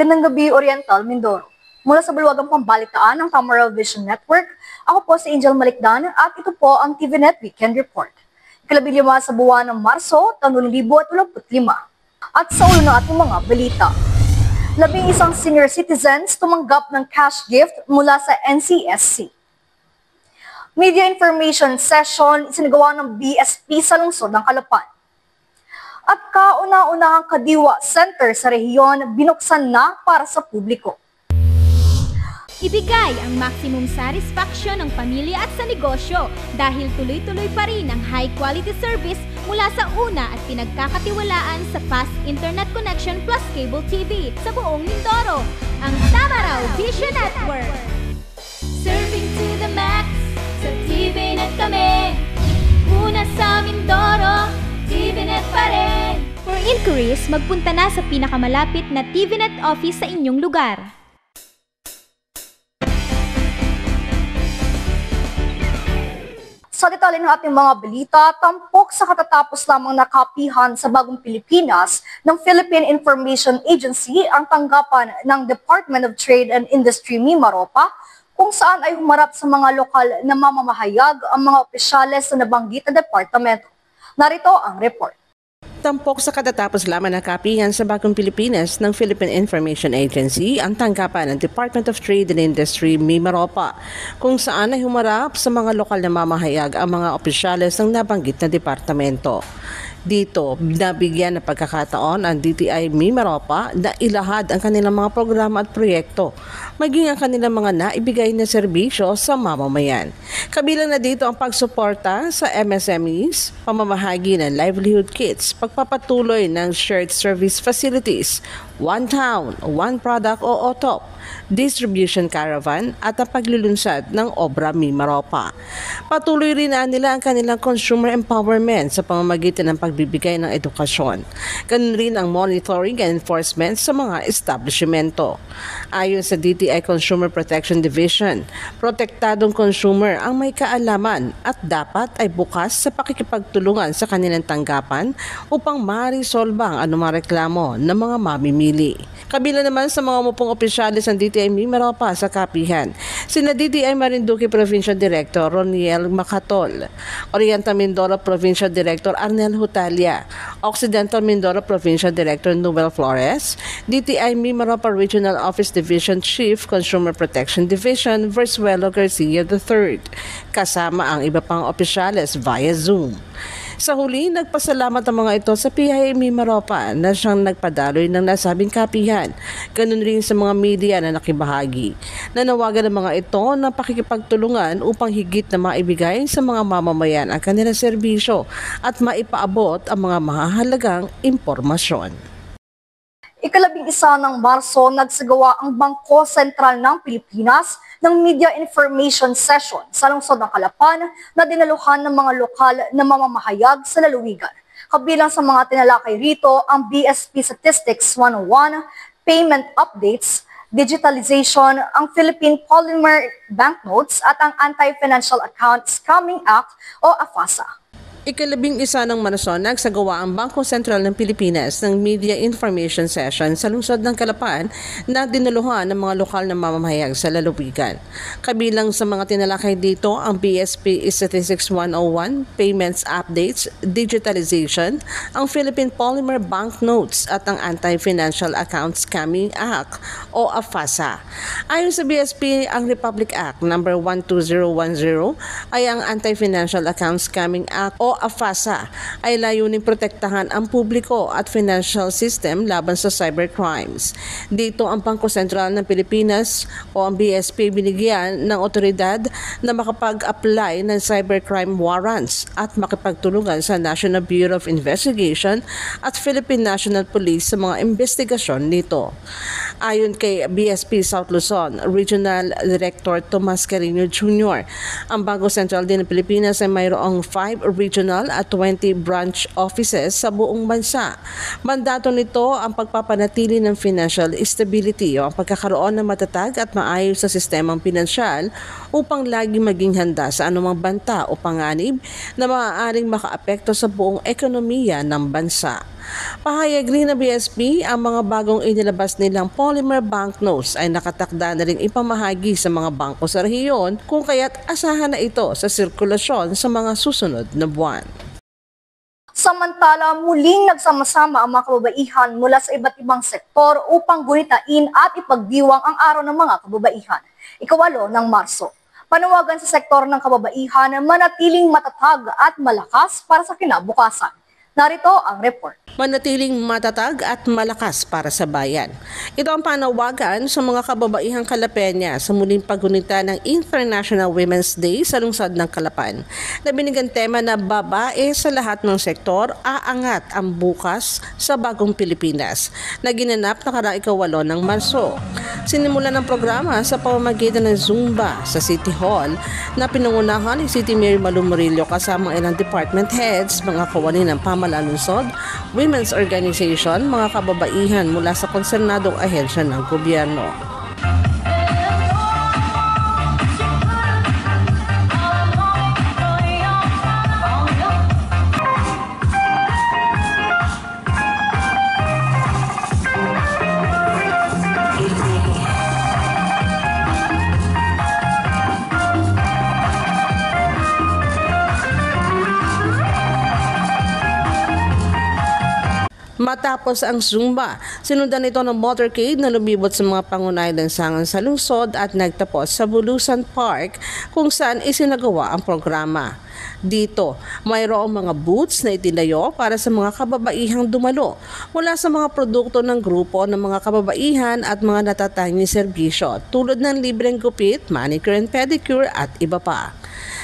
Magandang gabi, Oriental Mindoro. Mula sa Bulwagang Pambalitaan ng Tamaraw Vision Network, ako po si Angel Malikdan at ito po ang TVNet Weekend Report. Ikalabing 5 sa buwan ng Marso, taong 2025. At sa ulo ng ating mga balita. 11 senior citizens tumanggap ng cash gift mula sa NCSC. Media information session isinagawa ng BSP sa lungsod ng Calapan. At kauna-unahang Kadiwa Center sa rehiyon binuksan na para sa publiko. Ibigay ang maximum satisfaction ng pamilya at sa negosyo dahil tuloy-tuloy pa rin ang high-quality service mula sa una at pinagkakatiwalaan sa fast internet connection plus cable TV sa buong Mindoro, ang Tamaraw Vision Network. Serving to the max, sa TVNet kami. Una sa Mindoro, TVNet pa rin. For inquiries, magpunta na sa pinakamalapit na TVNet office sa inyong lugar. Sa detalye ng ating mga balita, tampok sa katatapos lamang nakapihan sa Bagong Pilipinas ng Philippine Information Agency ang tanggapan ng Department of Trade and Industry Mimaropa kung saan ay humarap sa mga lokal na mamamahayag ang mga opisyales sa nabanggit na departamento. Narito ang report. Tampok sa katatapos lamang nakapihan sa Bagong Pilipinas ng Philippine Information Agency ang tanggapan ng Department of Trade and Industry Mimaropa kung saan ay humarap sa mga lokal na mamahayag ang mga opisyales ng nabanggit na departamento. Dito, nabigyan ng pagkakataon ang DTI Mimaropa na ilahad ang kanilang mga programa at proyekto, maging ang kanilang mga naibigay na serbisyo sa mamamayan. Kabilang na dito ang pagsuporta sa MSMEs, pamamahagi ng livelihood kits, pagpapatuloy ng shared service facilities, one town, one product o OTOP, distribution caravan at ang paglulunsad ng obra Mimaropa. Patuloy rin na nila ang kanilang consumer empowerment sa pamamagitan ng pagbibigay ng edukasyon. Ganun rin ang monitoring and enforcement sa mga establishmento. Ayon sa DTI Consumer Protection Division, protektadong consumer ang may kaalaman at dapat ay bukas sa pakikipagtulungan sa kanilang tanggapan upang marisolba ang anumang reklamo ng mga mamimili. Kabila naman sa mga umupong opisyalis ng DTI Mimaropa sa kapihan, sina DTI Marinduque Provincial Director Roniel Macatol, Oriental Mindoro Provincial Director Arnel Hutalia, Occidental Mindoro Provincial Director Noel Flores, DTI Mimaropa Regional Office Division Chief Consumer Protection Division Versuelo Garcia III, kasama ang iba pang opisyales via Zoom. Sa huli, nagpasalamat ang mga ito sa PIA Mimaropa na siyang nagpadaloy ng nasabing kapihan. Ganun rin sa mga media na nakibahagi. Nanawagan ang mga ito na pakikipagtulungan upang higit na maibigay sa mga mamamayan ang kanilang serbisyo at maipaabot ang mga mahahalagang impormasyon. Ikalabing 1 ng Marso, nagsagawa ang Bangko Sentral ng Pilipinas ng Media Information Session sa lungsod ng Calapan na dinaluhan ng mga lokal na mamamahayag sa lalawigan. Kabilang sa mga tinalakay rito ang BSP Statistics 101, Payment Updates, Digitalization, ang Philippine Polymer Banknotes at ang Anti-Financial Account Scamming Act o AFASA. Ikalabing 1 ng Marso, nagsagawa ang Bangko Sentral ng Pilipinas ng Media Information Session sa lungsod ng Calapan na dinaluhan ng mga lokal na mamamahayag sa lalawigan. Kabilang sa mga tinalakay dito ang BSP Statistics 101, Payments Updates, Digitalization, ang Philippine Polymer Banknotes at ang Anti-Financial Account Scamming Act o AFASA. Ayon sa BSP, ang Republic Act No. 12010 ay ang Anti-Financial Account Scamming Act o AFASA ay layuning protektahan ang publiko at financial system laban sa cybercrimes. Dito ang Bangko Sentral ng Pilipinas o ang BSP binigyan ng otoridad na makapag-apply ng cybercrime warrants at makipagtulungan sa National Bureau of Investigation at Philippine National Police sa mga investigasyon nito. Ayon kay BSP South Luzon Regional Director Tomas Carino Jr., ang Bangko Sentral din ng Pilipinas ay mayroong 5 regional at 20 branch offices sa buong bansa. Mandato nito ang pagpapanatili ng financial stability o ang pagkakaroon ng matatag at maayos sa sistemang pinansyal upang lagi maging handa sa anumang banta o panganib na maaaring makaapekto sa buong ekonomiya ng bansa. Pahayag rin na BSP, ang mga bagong inilabas nilang polymer banknotes ay nakatakda na ring ipamahagi sa mga bangko sa rehiyon, kung kaya't asahan na ito sa sirkulasyon sa mga susunod na buwan. Samantala, muling nagsama-sama ang mga kababaihan mula sa iba't ibang sektor upang gunitain at ipagdiwang ang araw ng mga kababaihan, ika-8 ng Marso. Panawagan sa sektor ng kababaihan na manatiling matatag at malakas para sa kinabukasan. Narito ang report. Manatiling matatag at malakas para sa bayan. Ito ang panawagan sa mga kababaihang Kalapenya sa muling paggunita ng International Women's Day sa lungsod ng Calapan. Na binigyan tema na babae sa lahat ng sektor, aangat ang bukas sa bagong Pilipinas, na ginanap na karang ika-8 ng Marso. Sinimulan ng programa sa pamamagitan ng Zumba sa City Hall na pinangunahan ni City Mayor Malu Murillo kasama ilang department heads, mga kawani ng pamahalaan lungsod, women's organization, mga kababaihan mula sa konsernadong ahensya ng gobyerno. Matapos ang Zumba, sinundan ito ng motorcade na lumibot sa mga pangunahing lansangan sa lungsod at nagtapos sa Bulusan Park kung saan isinagawa ang programa. Dito, mayroong mga booths na itinayo para sa mga kababaihang dumalo mula sa mga produkto ng grupo ng mga kababaihan at mga natatanging serbisyo tulad ng libreng gupit, manicure and pedicure at iba pa.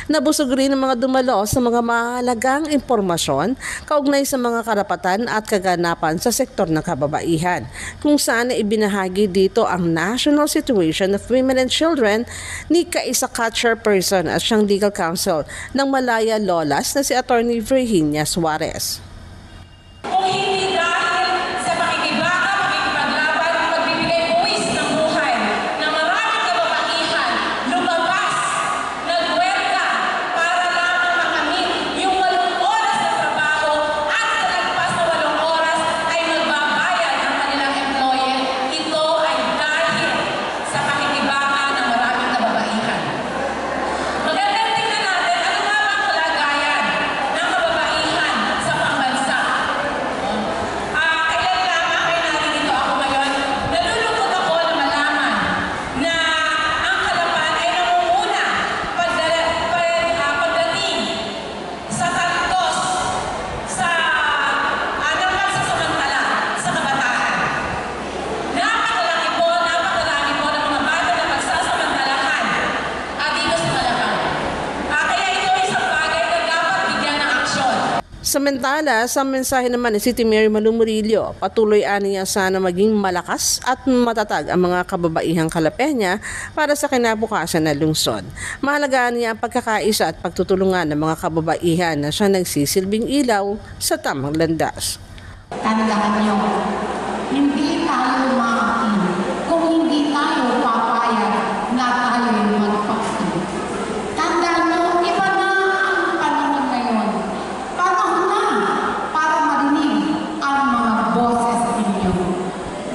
Nabusog rin ang mga dumalo sa mga mahalagang impormasyon kaugnay sa mga karapatan at kaganapan sa sektor ng kababaihan, kung saan ibinahagi dito ang National Situation of Women and Children ni Kaisa Chairperson at siyang legal counsel ng Malaya Lolas na si Attorney Virginia Suarez. Kung hindi dahil sa pakikibaka, pakikipaglaban, pagbibigay buwis ng buhay na maraming kababaihan lumabas, nagwerka para lamang makamit yung 8 oras na trabaho at sa lagpas na 8 oras ay magbabayad ang kanilang employer. Ito ay dahil sa pakikibaka ng maraming kababaihan. Magandang tingnan natin ano nga ba ang kalagayan ng kababaihan sa pambansa. Kailan lamang ay naririto ako ngayon, nalulungkot ako na malaman na ang Calapan ay nangunguna pagdating sa kantos ng pagsasamantala sa kabataan. Napakalaki po ng mga bata na pagsasamantalahan dito sa Calapan. Kaya ito ay isang bagay na dapat bigyan ng aksyon. Samantala, sa mensahe naman ni City Mayor Malu Murillo, patuloy aniya sana maging malakas at matatag ang mga kababaihang Kalapenya para sa kinabukasan ng lungsod. Mahalaga niya ang pagkakaisa at pagtutulungan ng mga kababaihan na siya nagsisilbing ilaw sa tamang landas. Tandaan niyo, hindi tayo maakin kung hindi tayo papayag na tayo'y magpaksin. Tandaan niyo, iba na ang panahon ngayon. Panahon na para marinig ang mga boses ninyo.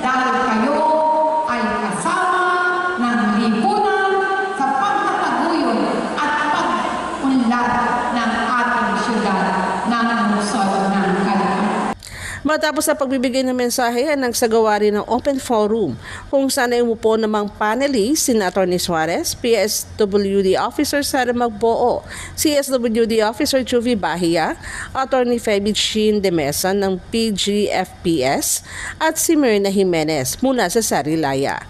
Dahil kayo ay kasama ng lipunan sa pagtataguyod at pag-unlad ng ating syudad ng lungsod ng Calapan. Matapos sa pagbibigay ng mensahe, nagsagawa rin ng open forum kung saan ay umupo namang panelists si Attorney Suarez, PSWD Officer Sara Magboo, CSWD Officer Juvie Bahia, Attorney Feby Chin de Mesa ng PGFPS at si Myrna Jimenez mula sa Sarilaya.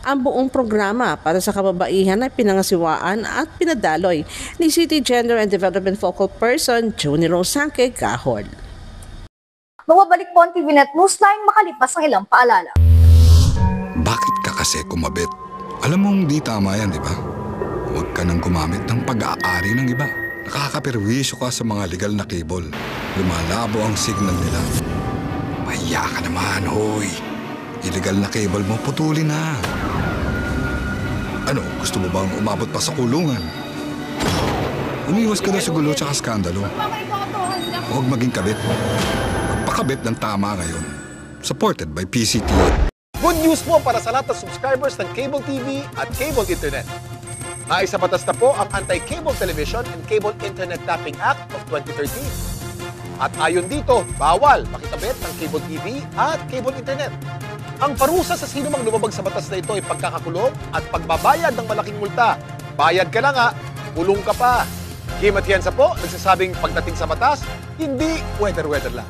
Ang buong programa para sa kababaihan ay pinangasiwaan at pinadaloy ni City Gender and Development Focal Person Juni Rosangke Gahol. Mababalik po ang TVNet Newsline makalipas ang ilang paalala. Bakit ka kasi kumabit? Alam mong di tama yan, di ba? Huwag ka nang gumamit ng pag-aari ng iba. Nakakaperwisyo ka sa mga legal na cable. Lumalabo ang signal nila. Mahiya ka naman, hoy. Illegal na cable mo, putulin na. Ano, gusto mo bang umabot pa sa kulungan? Umiwas ka na sa gulo tsaka skandalo. Huwag maging kabit. makabit ng tama ngayon. Supported by PCTV. Good news po para sa lahat ng subscribers ng cable TV at cable internet. Naisabatas na po ang Anti-Cable Television and Cable Internet Tapping Act of 2013. At ayon dito, bawal makikabit ng cable TV at cable internet. Ang parusa sa sino mang lumabag sa batas na ito ay pagkakakulong at pagbabayad ng malaking multa. Bayad ka na nga, kulong ka pa. Kim Atienza po, nagsasabing pagdating sa batas, hindi weather-weather lang.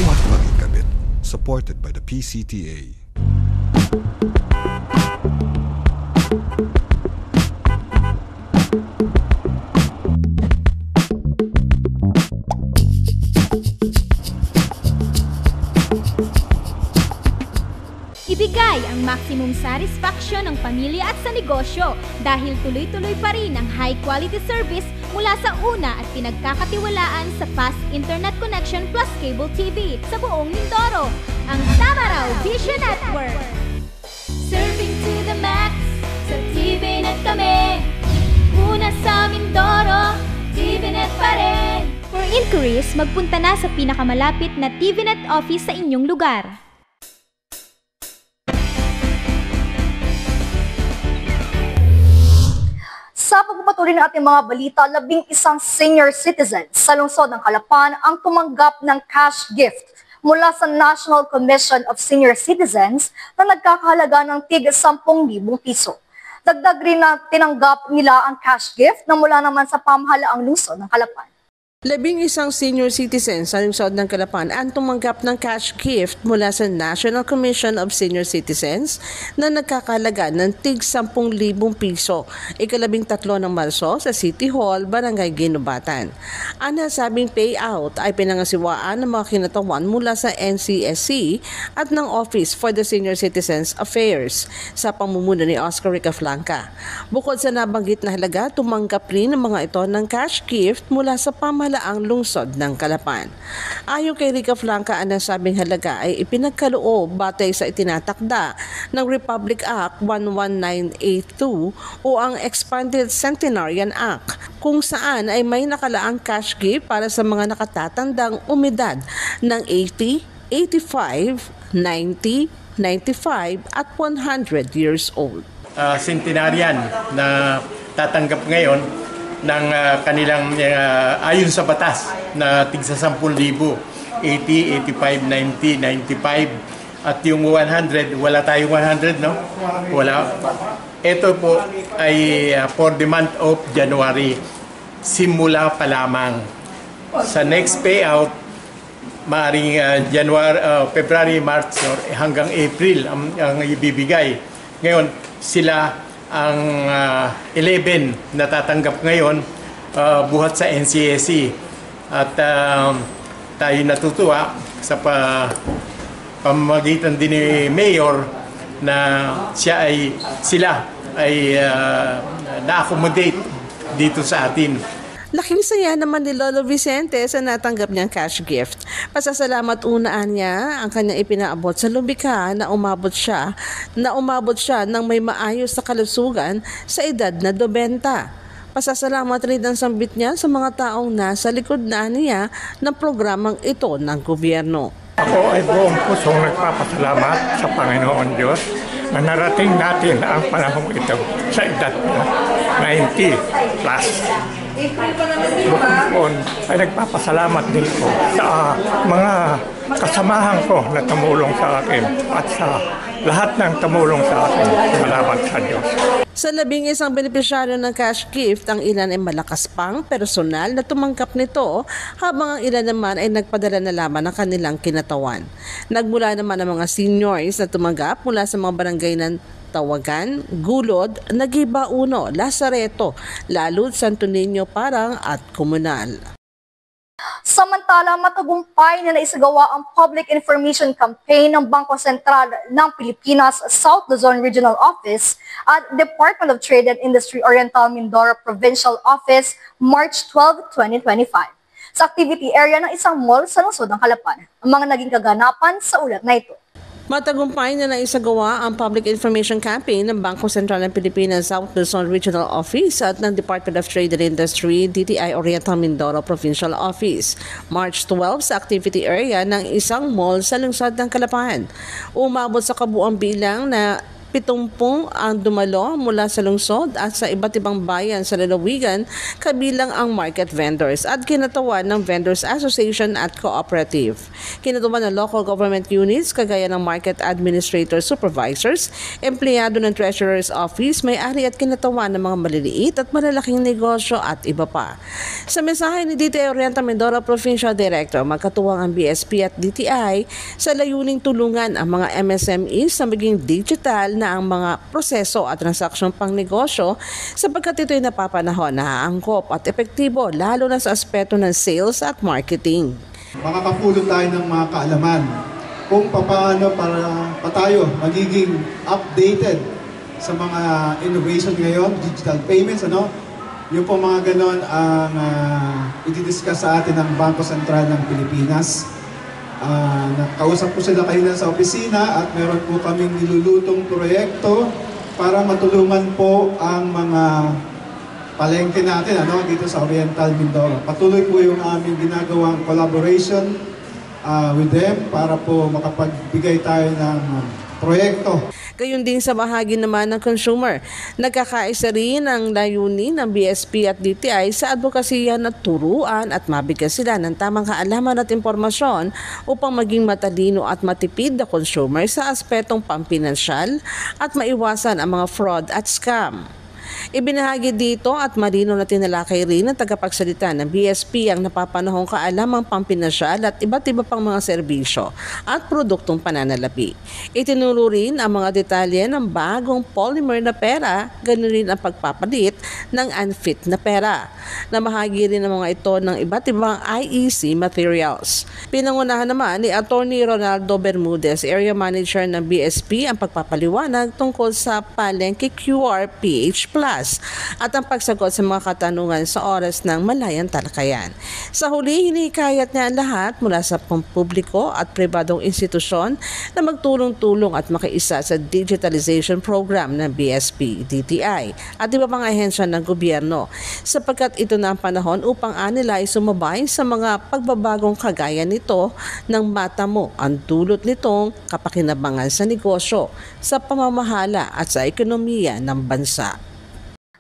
Huwag makikabit. Supported by the PCTA. Ibigay ang maximum satisfaction ng pamilya at sa negosyo dahil tuloy-tuloy pa rin ang high-quality service mula sa una at pinagkakatiwalaan sa fast internet connection plus cable TV sa buong Mindoro, ang Tamaraw Vision Network. Serving to the max, sa TVNet kami. Una sa Mindoro, TVNet pa rin. For inquiries, magpunta na sa pinakamalapit na TVNet office sa inyong lugar. Sa pagpapatuloy ng ating mga balita, 11 senior citizens sa lungsod ng Calapan ang tumanggap ng cash gift mula sa National Commission of Senior Citizens na nagkakahalaga ng tig 10,000 piso. Dagdag rin na tinanggap nila ang cash gift na mula naman sa pamahalaang lungsod ng Calapan. 11 senior citizens sa lungsod ng Calapan ang tumanggap ng cash gift mula sa National Commission of Senior Citizens na nagkakalaga ng tig 10,000 piso, ika-13 ng Marso sa City Hall, Barangay Ginubatan. Ang nasabing payout ay pinangasiwaan ng mga kinatawan mula sa NCSC at ng Office for the Senior Citizens Affairs sa pamumuno ni Oscar Ricaflanca. Bukod sa nabanggit na halaga, tumanggap rin ng mga ito ng cash gift mula sa pamahalaang lungsod ng Calapan. Ayon kay Ricaflanca, ang nasabing halaga ay ipinagkaloob batay sa itinatakda ng Republic Act 11982 o ang Expanded Centenarian Act, kung saan ay may nakalaang cash gift para sa mga nakatatandang umidad ng 80, 85, 90, 95 at 100 years old. Centenarian na tatanggap ngayon ng kanilang ayon sa batas na tigsa 10,000, 80, 85, 90, 95 at yung 100, wala tayong 100, no? Wala. Ito po ay for the month of January, simula pa lamang. Sa next payout, maaring February, March hanggang April ang ibibigay. Ngayon, sila ang 11 na tatanggap ngayon buhat sa NCSC. At tayo natutuwa sa pamamagitan din ni Mayor na sila ay na-accommodate dito sa atin. Laking saya naman ni Lolo Vicente sa natanggap niyang cash gift. Pasasalamat unaan niya ang kanyang ipinaabot sa lumikha na umabot siya ng may maayos na kalusugan sa edad na 90. Pasasalamat rin ang sambit niya sa mga taong nasa likod na niya ng programang ito ng gobyerno. Ako ay buong pusong nagpapasalamat sa Panginoon Diyos na narating natin ang panahong ito sa edad na 90 plus. Bukod ay nagpapasalamat din po sa mga kasamahan ko na tumulong sa akin at sa lahat ng tumulong sa akin. Salamat sa Diyos. Sa 11 benepisyaryo ng cash gift, ang ilan ay malakas pang personal na tumanggap nito habang ang ilan naman ay nagpadala na lamang ng kanilang kinatawan. Nagmula naman ang mga seniors na tumanggap mula sa mga barangay ng Tawagan, Gulod, Nagiba Uno, Lazareto, Lalud, Santo Niño, Parang at Komunal. Samantala, matagumpay na naisagawa ang Public Information Campaign ng Bangko Sentral ng Pilipinas South Luzon Regional Office at Department of Trade and Industry Oriental Mindoro Provincial Office March 12, 2025 sa activity area ng isang mall sa lungsod ng Calapan. Ang mga naging kaganapan sa ulat na ito. Matagumpay na naisagawa ang public information campaign ng Bangko Sentral ng Pilipinas South Luzon Regional Office at ng Department of Trade and Industry DTI Oriental Mindoro Provincial Office. March 12 sa activity area ng isang mall sa lungsod ng Calapan. Umabot sa kabuuang bilang na 70 ang dumalo mula sa lungsod at sa iba't ibang bayan sa lalawigan, kabilang ang market vendors at kinatawan ng Vendors Association at Cooperative. Kinatawan ng local government units kagaya ng market administrator supervisors, empleyado ng Treasurer's Office, may-ari at kinatawan ng mga maliliit at malalaking negosyo at iba pa. Sa mensahe ni DTI Oriental Mindoro Provincial Director, magkatuwang ang BSP at DTI sa layuning tulungan ang mga MSMEs na maging digital na ang mga proseso at transaksyon pang negosyo sapagkat ito'y napapanahon na angkop at epektibo lalo na sa aspeto ng sales at marketing. Makakapulot tayo ng mga kaalaman kung paano para tayo magiging updated sa mga innovation ngayon, digital payments, Yung po mga ganon ang i-discuss sa atin ng Bangko Sentral ng Pilipinas. Nakausap ko sila kanina sa opisina at meron po kaming nilulutong proyekto para matulungan po ang mga palengke natin dito sa Oriental Mindoro. Patuloy po yung aming ginagawang collaboration with them para po makapagbigay tayo ng proyekto. Gayon din sa bahagi naman ng consumer. Nagkakaisa rin ang layunin ng BSP at DTI sa advokasya na turuan at mabigyan sila ng tamang kaalaman at impormasyon upang maging matalino at matipid na consumer sa aspetong pampinansyal at maiwasan ang mga fraud at scam. Ibinahagi dito at marino na tinalakay rin ng tagapagsalita ng BSP ang napapanahong kaalamang pampinansyal at iba't iba pang mga serbisyo at produktong pananalapi. Itinuro rin ang mga detalye ng bagong polymer na pera, ganoon rin ang pagpapalit ng unfit na pera. Namahagi rin ang mga ito ng iba't ibang IEC materials. Pinangunahan naman ni Attorney Ronaldo Bermudez, Area Manager ng BSP, ang pagpapaliwanag tungkol sa palengke QR PH Plus at ang pagsagot sa mga katanungan sa oras ng malayang talakayan. Sa huli, hinihikayat niya ang lahat mula sa pampubliko at pribadong institusyon na magtulong-tulong at makiisa sa digitalization program ng BSP, DTI at iba pang ahensya ng gobyerno sapagkat ito na ang panahon upang nila ay sumabay sa mga pagbabagong kagaya nito ng matamo ang dulot nitong kapakinabangan sa negosyo, sa pamamahala at sa ekonomiya ng bansa.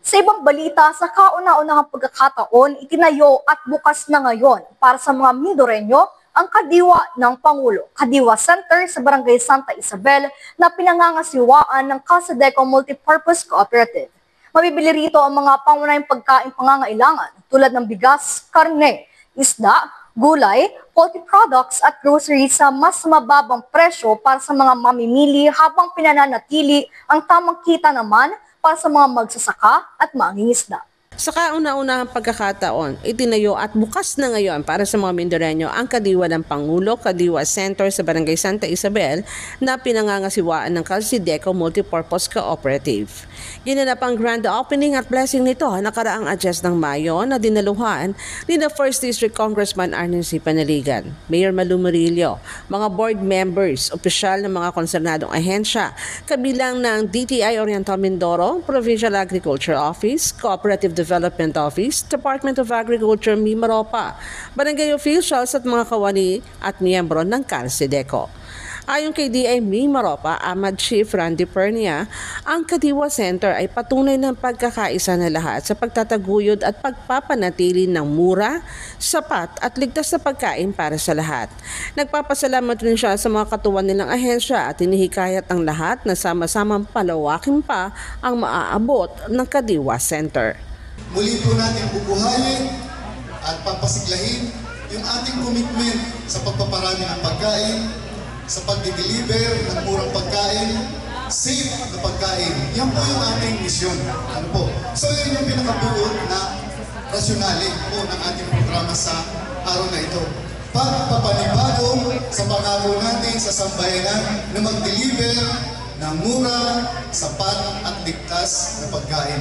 Sa ibang balita, sa kauna-unahang pagkakataon, itinayo at bukas na ngayon para sa mga Mindoreño ang Kadiwa ng Pangulo, Kadiwa Center sa Barangay Santa Isabel na pinangangasiwaan ng Calcedeco Multipurpose Cooperative. Mabibili rito ang mga pangunahing pagkain pangangailangan tulad ng bigas, karne, isda, gulay, poultry products at groceries sa mas mababang presyo para sa mga mamimili habang pinananatili ang tamang kita naman para sa mga magsasaka at mangingisda. Sa kauna-unahang pagkakataon, itinayo at bukas na ngayon para sa mga Mindoreño ang Kadiwa ng Pangulo, Kadiwa Center sa Barangay Santa Isabel na pinangangasiwaan ng Calcedeco Multipurpose Cooperative. Ginanap ang grand opening at blessing nito nakaraang Adyes ng Mayo na dinaluhan ni na 1st District Congressman Arnie C. Panaligan, Mayor Malu Murillo, mga board members, opisyal ng mga konsernadong ahensya, kabilang ng DTI Oriental Mindoro, Provincial Agriculture Office, Cooperative Development Office, Department of Agriculture Mimaropa, barangay officials at mga kawani at miyembro ng Calcedeco. Ayon kay DI Mimaropa, Ahmad Chief Randy Pernia, ang Kadiwa Center ay patunay ng pagkakaisa na lahat sa pagtataguyod at pagpapanatili ng mura, sapat at ligtas na pagkain para sa lahat. Nagpapasalamat rin siya sa mga katuwan nilang ahensya at hinihikayat ang lahat na sama-samang palawakin pa ang maaabot ng Kadiwa Center. Muli po natin bubuhayin at papasiglahin yung ating commitment sa pagpaparami ng pagkain, sa pag-deliver ng murang pagkain, safe na pagkain. Yan po yung ating misyon. So yun yung pinakabuod na rasyonale po ng ating programa sa araw na ito. Pagpapanibago sa pangako natin sa sambayanan na mag-deliver ng mura, sapat at ligtas na pagkain.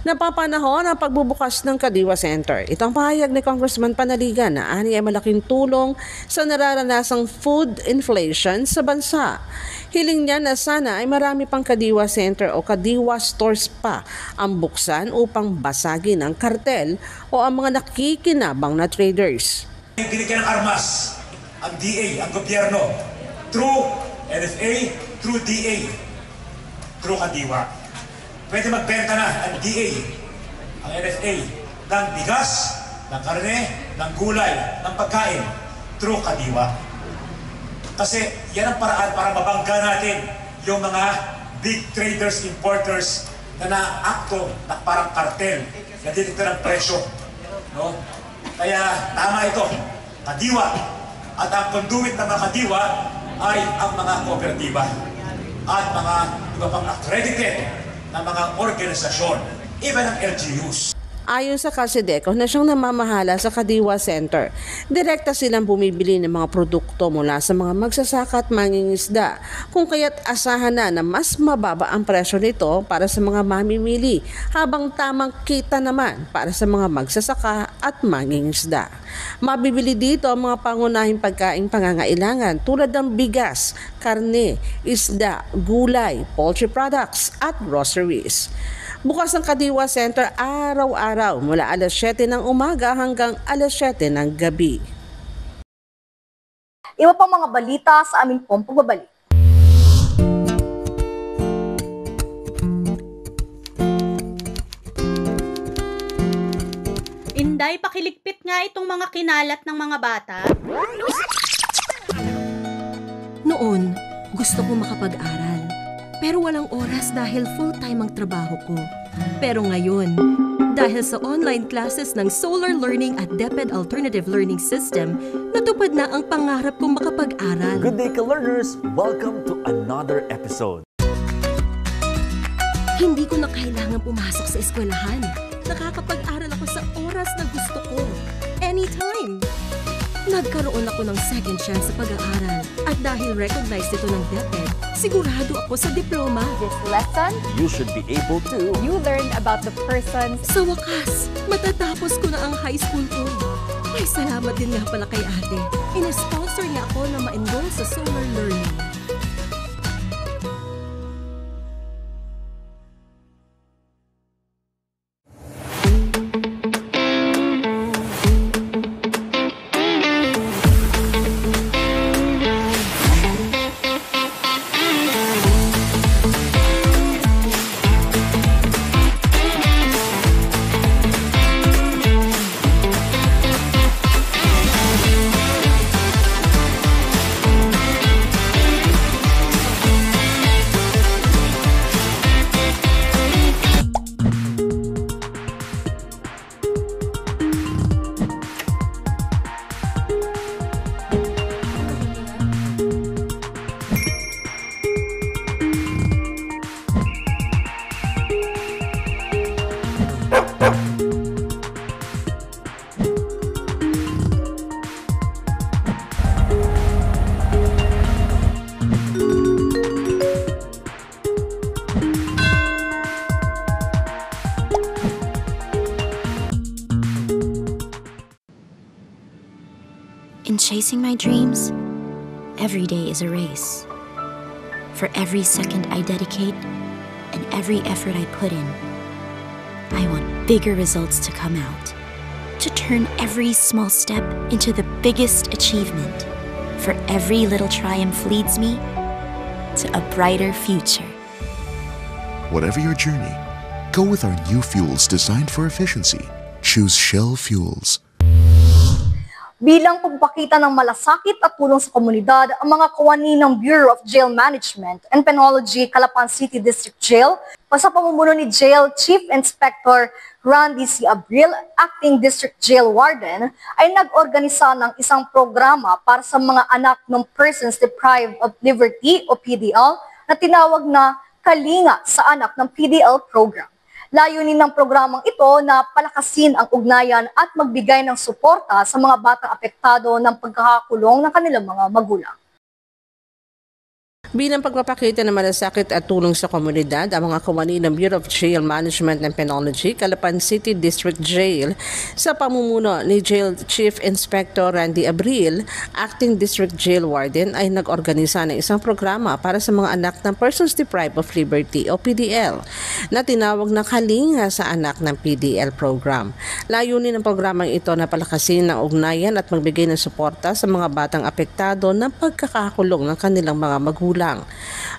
Napapanahon ang pagbubukas ng Kadiwa Center. Itong pahayag ni Congressman Panaligan na ani ay malaking tulong sa nararanasang food inflation sa bansa. Hiling niya na sana ay marami pang Kadiwa Center o Kadiwa stores pa ang buksan upang basagin ang kartel o ang mga nakikinabang na traders. Binigyan ng armas ang DA, ang gobyerno, through NFA, through DA, through Kadiwa. Pwede magbenta na ang DA, ang NFA, ng bigas, ng karne, ng gulay, ng pagkain, through Kadiwa. Kasi yan ang paraan para mabangga natin yung mga big traders, importers na naakto na parang kartel, na dito ng presyo. No? Kaya tama ito, Kadiwa. At ang conduit ng mga Kadiwa ay ang mga kooperatiba at mga iba pang accredited ng mga organisasyon, even ang LGUs. Ayon sa Kasideco na siyang namamahala sa Kadiwa Center, direkta silang bumibili ng mga produkto mula sa mga magsasaka at mangingisda, kung kaya't asahan na mas mababa ang presyo nito para sa mga mamimili, habang tamang kita naman para sa mga magsasaka at mangingisda. Mabibili dito ang mga pangunahing pagkaing pangangailangan tulad ng bigas, karne, isda, gulay, poultry products at groceries. Bukas ang Kadiwa Center araw-araw mula alas 7 ng umaga hanggang alas 7 ng gabi. Iba pang mga balita sa aming pong pagbabalik. Inday, pakiligpit nga itong mga kinalat ng mga bata. Noon, gusto kong makapag-aral. Pero walang oras dahil full-time ang trabaho ko. Pero ngayon, dahil sa online classes ng Solar Learning at DepEd Alternative Learning System, natupad na ang pangarap kong makapag-aral. Good day, ka-learners! Welcome to another episode. Hindi ko na kailangan pumasok sa eskwelahan. Nakakapag-aral ako sa oras na gusto ko. Anytime! Nagkaroon ako ng second chance sa pag-aaral. At dahil recognized ito ng DepEd, sigurado ako sa diploma. This lesson, you should be able to. You learned about the person. Sa wakas, matatapos ko na ang high school ko. Ay, salamat din nga pala kay ate. Ina-sponsor niya ako na ma-enroll sa Solar Learning. In chasing my dreams, every day is a race. For every second I dedicate and every effort I put in, I want bigger results to come out. To turn every small step into the biggest achievement. For every little triumph leads me to a brighter future. Whatever your journey, go with our new fuels designed for efficiency. Choose Shell Fuels. Bilang pagpakita ng malasakit at tulong sa komunidad, ang mga kawani ng Bureau of Jail Management and Penology, Calapan City District Jail, sa pamumuno ni Jail Chief Inspector Randy C. Abril, Acting District Jail Warden, ay nag-organisa ng isang programa para sa mga anak ng Persons Deprived of Liberty o PDL na tinawag na Kalinga sa Anak ng PDL Program. Layunin ng programang ito na palakasin ang ugnayan at magbigay ng suporta sa mga batang apektado ng pagkakakulong ng kanilang mga magulang. Bilang pagpapakita ng malasakit at tulong sa komunidad, ang mga kawani ng Bureau of Jail Management and Penology, Calapan City District Jail, sa pamumuno ni Jail Chief Inspector Randy Abril, Acting District Jail Warden, ay nag-organisa ng isang programa para sa mga anak ng Persons Deprived of Liberty o PDL, na tinawag na Kalinga sa Anak ng PDL program. Layunin ng programang ito na palakasin ng ugnayan at magbigay ng suporta sa mga batang apektado ng pagkakakulong ng kanilang mga magulang.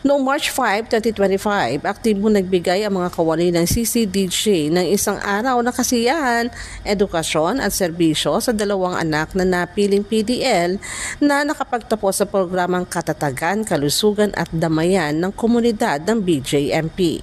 Noong March 5, 2025, aktibo nagbigay ang mga kawani ng CCDJ ng isang araw na kasiyahan, edukasyon at serbisyo sa dalawang anak na napiling PDL na nakapagtapos sa programang Katatagan, Kalusugan at Damayan ng komunidad ng BJMP.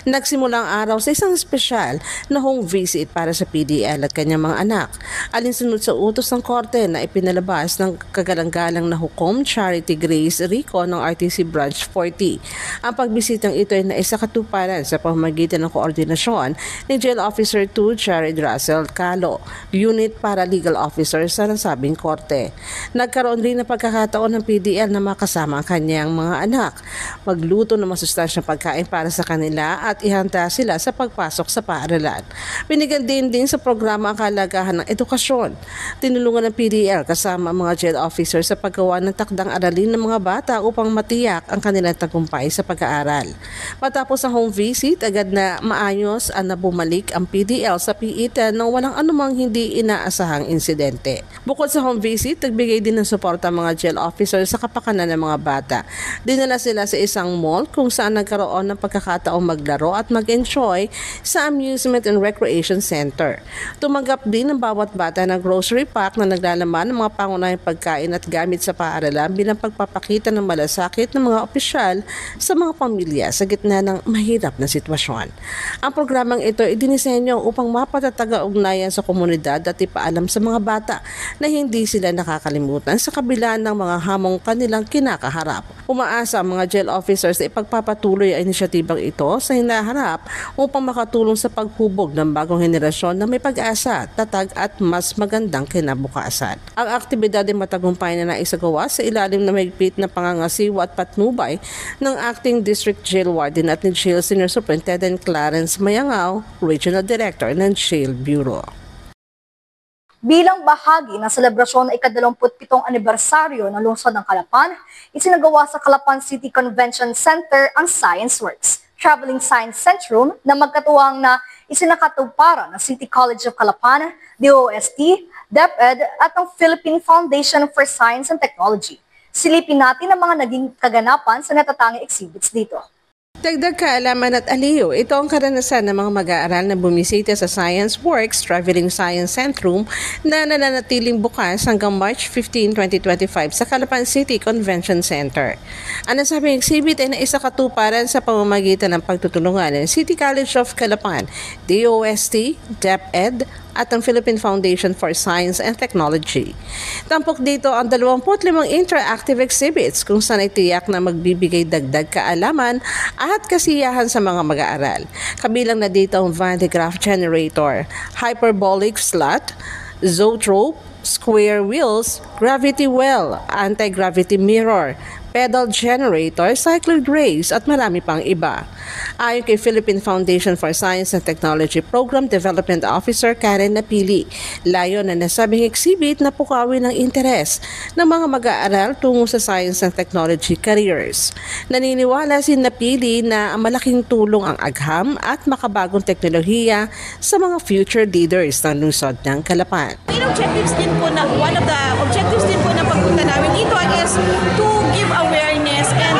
Nagsimula ang araw sa isang espesyal na home visit para sa PDL at kanyang mga anak, alinsunod sa utos ng korte na ipinalabas ng kagalang-galang na hukom Charity Grace Rico ng RTC Branch 40. Ang pagbisitang ito ay naisakatuparan sa pamamagitan ng koordinasyon ni Jail Officer 2 Jared Russell Calo, Unit Paralegal Officer sa nasabing korte. Nagkaroon rin ng pagkakataon ng PDL na makasama ang kanyang mga anak, magluto ng masustansyang pagkain para sa kanila at ihanda sila sa pagpasok sa paaralan. Binigyan din sa programa ang kalagahan ng edukasyon. Tinulungan ng PDL kasama ang mga jail officers sa paggawa ng takdang aralin ng mga bata upang matiyak ang kanilang tagumpay sa pag-aaral. Matapos ang home visit, agad na maayos na bumalik ang PDL sa piitan nang walang anumang hindi inaasahang insidente. Bukod sa home visit, nagbigay din ng suporta ang mga jail officers sa kapakanan ng mga bata. Dinala sila sa isang mall kung saan nagkaroon ng pagkakataong maglaro at mag-enjoy sa amusement and recreation center. Tumanggap din ng bawat bata ng grocery pack na naglalaman ng mga pangunahing pagkain at gamit sa paaralan bilang pagpapakita ng malasakit ng mga opisyal sa mga pamilya sa gitna ng mahirap na sitwasyon. Ang programang ito ay dinisenyo upang mapatatag ang ugnayan sa komunidad at ipaalam sa mga bata na hindi sila nakakalimutan sa kabila ng mga hamong kanilang kinakaharap. Umaasa ang mga jail officers na ipagpapatuloy ang inisyatibang ito sa hinaharap upang makatulong sa paghubog ng bagong henerasyon na may pag-asa, tatag at mas magandang kinabukasan. Ang aktibidad ay matagumpay na naisagawa sa ilalim na mahigpit na pangangasiwa at patnubay ng Acting District Jail Warden at ni Jail Senior Superintendent Clarence Mayangao, Regional Director ng Jail Bureau. Bilang bahagi ng selebrasyon ng ika-27 anibersaryo ng lungsod ng Calapan, isinagawa sa Calapan City Convention Center ang Science Works, Traveling Science Centrum na magkatuwang na isinakatuparan ng City College of Calapan, DOST, DepEd at ang Philippine Foundation for Science and Technology. Silipin natin ang mga naging kaganapan sa natatanging exhibits dito. Dagdag kaalaman at aliw, ito ang karanasan ng mga mag-aaral na bumisita sa Science Works, Traveling Science Centrum na nananatiling bukas hanggang March 15, 2025 sa Calapan City Convention Center. Ang nasabing exhibit ay naisakatuparan sa pamamagitan ng pagtutulungan ng City College of Calapan, DOST, DepEd, at ang Philippine Foundation for Science and Technology. Tampok dito ang 25 interactive exhibits kung saan ay tiyak na magbibigay dagdag kaalaman at kasiyahan sa mga mag-aaral. Kabilang na dito ang Van de Graaff Generator, Hyperbolic Slot, Zoetrope, Square Wheels, Gravity Well, Anti-Gravity Mirror, Pedal Generator, Cycled Race at marami pang iba. Ayon kay Philippine Foundation for Science and Technology Program Development Officer Karen Napili, layon na nasabing exhibit na pukawin ng interes ng mga mag-aaral tungo sa science and technology careers. Naniniwala si Napili na malaking tulong ang agham at makabagong teknolohiya sa mga future leaders ng lungsod ng Calapan. One of the objectives din po ng pagpunta namin dito is to give awareness and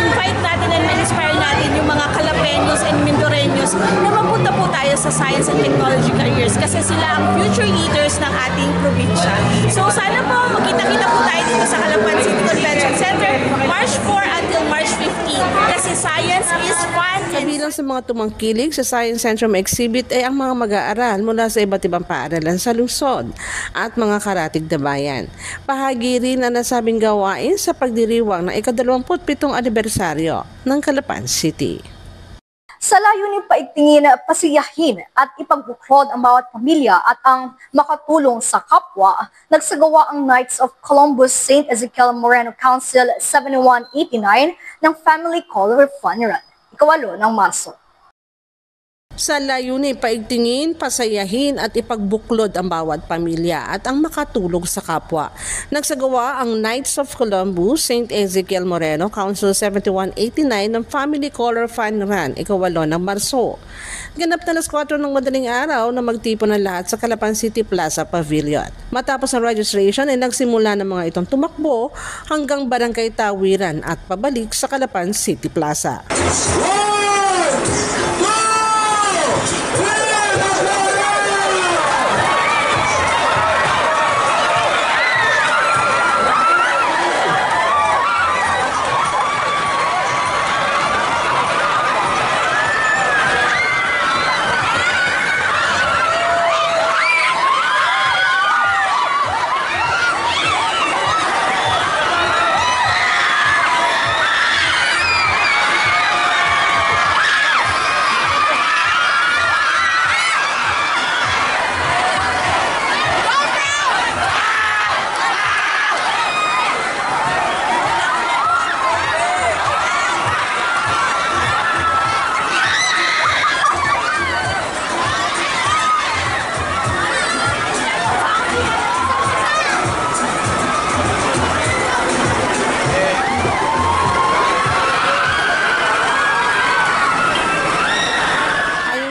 invite natin and inspire natin yung mga Calapeños and Mindoreños na mapunta po tayo sa science and technology careers kasi sila ang future leaders ng ating probinsya. So sana po magkita-kita po tayo dito sa Calapan City Convention Center March 4 until March 15 kasi science is fun. Kabilang sa mga tumangkilig sa Science Centrum exhibit ay ang mga mag-aaral mula sa iba't ibang paaralan sa lungsod at mga karatig na bayan. Bahagi rin na nasabing gawain sa pagdiriwang ng ika-27 anibersaryo ng Calapan City. Sa layunin paigtingin, pasiyahin at ipagbuklod ang bawat pamilya at ang makatulong sa kapwa, nagsagawa ang Knights of Columbus St. Ezekiel Moreno Council 7189 ng Family Color Fun Run, ika-8 ng Marso. Sa layunin, paigtingin, pasayahin at ipagbuklod ang bawat pamilya at ang makatulong sa kapwa. Nagsagawa ang Knights of Columbus St. Ezekiel Moreno Council 7189 ng Family Color Fun Run, ika-8 ng Marso. Ganap na alas 4 ng madaling araw na magtipon ng lahat sa Calapan City Plaza Pavilion. Matapos ang registration ay nagsimula ng mga itong tumakbo hanggang Barangay Tawiran at pabalik sa Calapan City Plaza.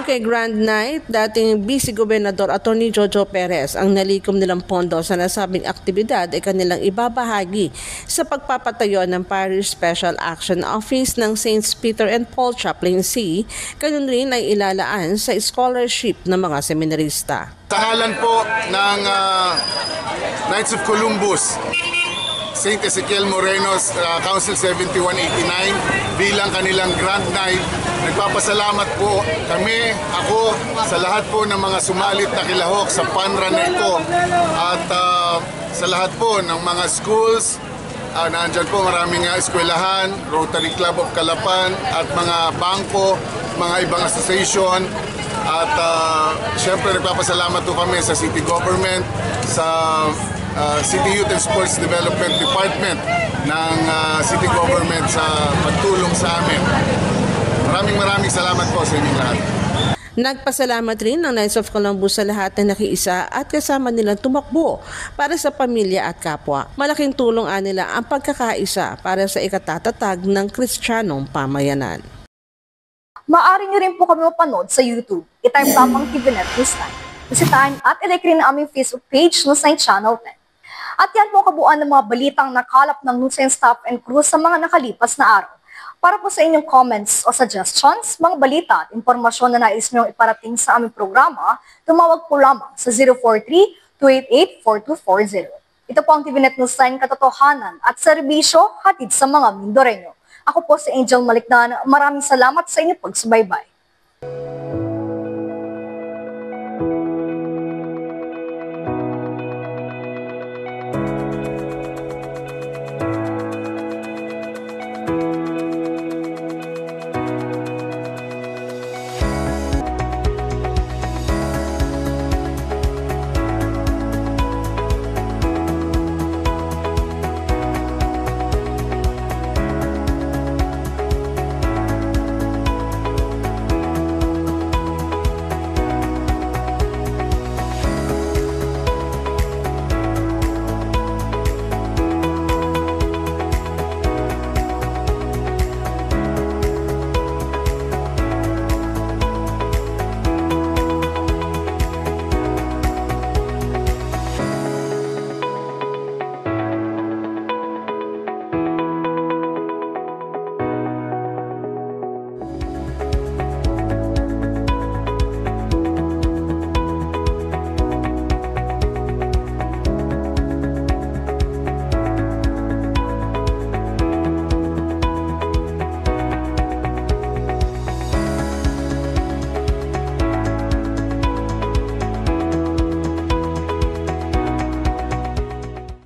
Kay Grand Knight, dating Vice Gobernador Atty. Jojo Perez, ang nalikom nilang pondo sa nasabing aktibidad ay kanilang ibabahagi sa pagpapatayo ng Parish Special Action Office ng Saints Peter and Paul Chaplaincy, ganun rin ay ilalaan sa scholarship ng mga seminarista. Sa ngalan po ng Knights of Columbus, St. Ezekiel Moreno's Council 7189 bilang kanilang Grand Knight, nagpapasalamat po kami, ako, sa lahat po ng mga sumalit na kilahok sa panran na ito at sa lahat po ng mga schools, nandyan po maraming eskwelahan, Rotary Club of Calapan at mga bangko, mga ibang association. At syempre nagpapasalamat po kami sa City Government, sa City Youth and Sports Development Department ng City Government sa pagtulong sa amin. Maraming salamat po sa inyong lahat. Nagpasalamat rin ng Knights of Columbus sa lahat na nakiisa at kasama nilang tumakbo para sa pamilya at kapwa. Malaking tulong nila ang pagkakaisa para sa ikatatatag ng Kristiyanong pamayanan. Maaari niyo rin po kami mapanood sa YouTube. I-type lamang TVNet News 9. Bisitahin at i-like rin ang aming Facebook page News 9 Channel 10. At yan po kabuuan ng mga balitang nakalap ng News 9 staff and crew sa mga nakalipas na araw. Para po sa inyong comments o suggestions, mga balita at impormasyon na nais nyo iparating sa aming programa, tumawag po lamang sa 043-288-4240. Ito po ang TVNet News 9 katotohanan at serbisyo hatid sa mga Mindoreño. Ako po si Angel Malikdan. Maraming salamat sa inyong pagsubaybay.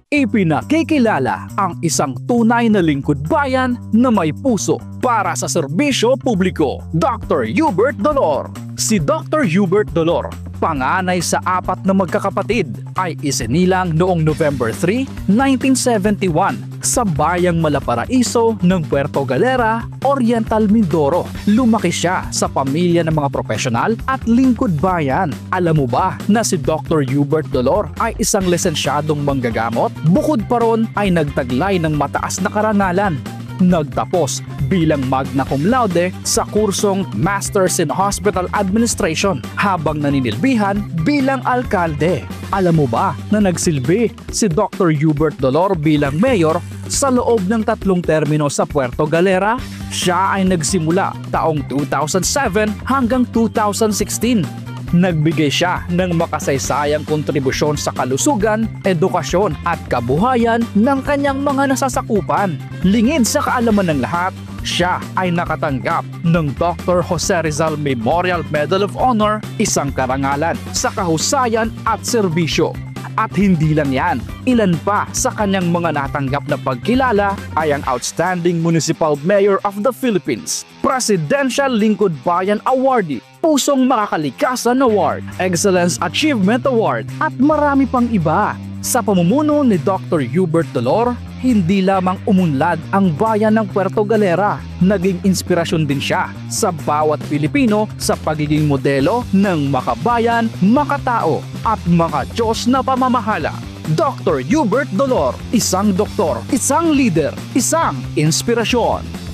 ipinakikilala ang isang tunay na lingkod bayan na may puso para sa serbisyo publiko, Dr. Hubert Dolor. Si Dr. Hubert Dolor, panganay sa 4 na magkakapatid, ay isinilang noong November 3, 1971 sa bayang Malaparaiso ng Puerto Galera, Oriental Mindoro. Lumaki siya sa pamilya ng mga profesional at lingkod bayan. Alam mo ba na si Dr. Hubert Dolor ay isang lisensyadong manggagamot? Bukod pa ron ay nagtaglay ng mataas na karangalan. Nagtapos bilang magna cum laude sa kursong Masters in Hospital Administration habang naninilbihan bilang alkalde. Alam mo ba na nagsilbi si Dr. Hubert Dolor bilang mayor sa loob ng 3 termino sa Puerto Galera? Siya ay nagsimula taong 2007 hanggang 2016. Nagbigay siya ng makasaysayang kontribusyon sa kalusugan, edukasyon at kabuhayan ng kanyang mga nasasakupan. Lingid sa kaalaman ng lahat, siya ay nakatanggap ng Dr. Jose Rizal Memorial Medal of Honor, isang karangalan sa kahusayan at serbisyo. At hindi lang yan, ilan pa sa kanyang mga natanggap na pagkilala ay ang Outstanding Municipal Mayor of the Philippines, Presidential Lingkod Bayan Awardee, Pusong Makakalikasan Award, Excellence Achievement Award at marami pang iba. Sa pamumuno ni Dr. Hubert Dolor, hindi lamang umunlad ang bayan ng Puerto Galera, naging inspirasyon din siya sa bawat Pilipino sa pagiging modelo ng makabayan, makatao at maka-Diyos na pamamahala. Dr. Hubert Dolor, isang doktor, isang leader, isang inspirasyon.